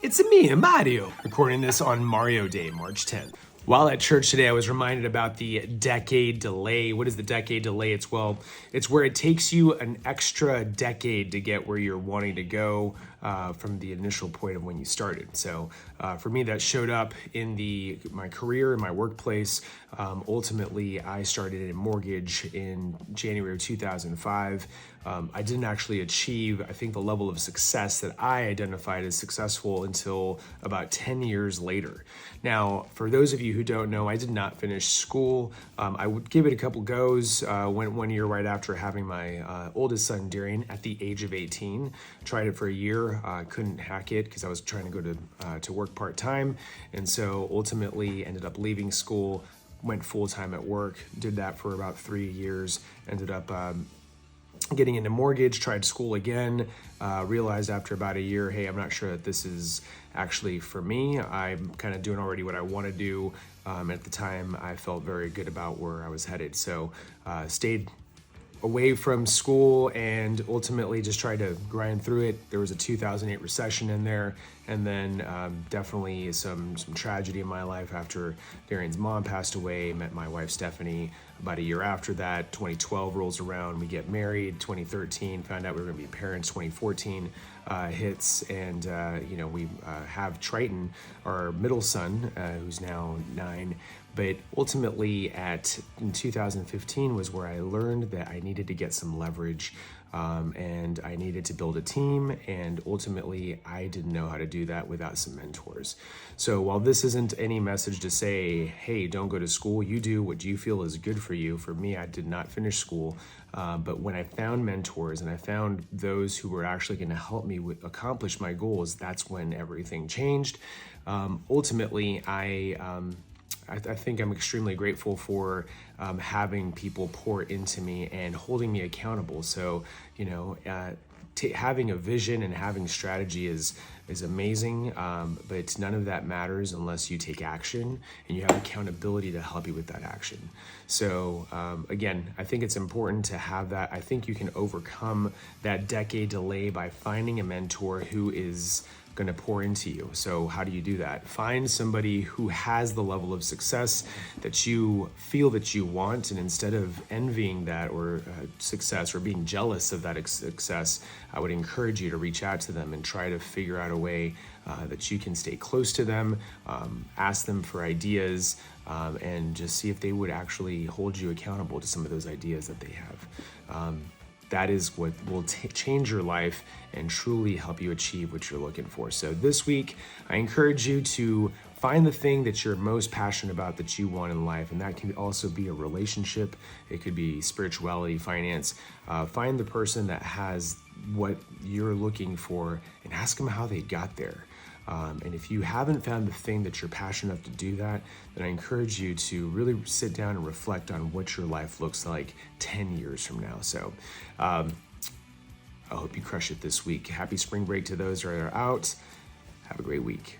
It's me, Mario, recording this on Mario Day, March 10th. While at church today, I was reminded about the decade delay. What is the decade delay? It's where it takes you an extra decade to get where you're wanting to go from the initial point of when you started. So for me, that showed up in my career, in my workplace. Ultimately, I started a mortgage in January of 2005. I didn't actually achieve, I think, the level of success that I identified as successful until about 10 years later. Now, for those of you who don't know, I did not finish school. I would give it a couple goes. Went 1 year right after having my oldest son, Darian, at the age of 18. Tried it for a year. Couldn't hack it because I was trying to go to work part-time. And so ultimately ended up leaving school, went full-time at work, did that for about 3 years, ended up getting into mortgage, tried school again, realized after about a year, hey, I'm not sure that this is actually for me. I'm kind of doing already what I want to do. At the time, I felt very good about where I was headed. So stayed away from school and ultimately just tried to grind through it. There was a 2008 recession in there, and then definitely some tragedy in my life after Darian's mom passed away. Met my wife Stephanie about a year after that. 2012 rolls around, we get married. 2013, found out we were going to be parents. 2014 hits, and we have Triton, our middle son, who's now 9. But ultimately in 2015 was where I learned that I needed to get some leverage and I needed to build a team, and ultimately I didn't know how to do that without some mentors. So while this isn't any message to say, hey, don't go to school, you do what you feel is good for you. For me, I did not finish school, but when I found mentors and I found those who were actually going to help me accomplish my goals, that's when everything changed. Ultimately, I think I'm extremely grateful for having people pour into me and holding me accountable. So, having a vision and having strategy is amazing, but none of that matters unless you take action and you have accountability to help you with that action. So again, I think it's important to have that. I think you can overcome that decade delay by finding a mentor who is going to pour into you. So how do you do that? Find somebody who has the level of success that you feel that you want, and instead of envying that or success or being jealous of that success, I would encourage you to reach out to them and try to figure out a way that you can stay close to them, ask them for ideas, and just see if they would actually hold you accountable to some of those ideas that they have. That is what will change your life and truly help you achieve what you're looking for. So this week, I encourage you to find the thing that you're most passionate about that you want in life. And that can also be a relationship. It could be spirituality, finance. Find the person that has what you're looking for and ask them how they got there. And if you haven't found the thing that you're passionate enough to do that, then I encourage you to really sit down and reflect on what your life looks like 10 years from now. So I hope you crush it this week. Happy spring break to those that are out. Have a great week.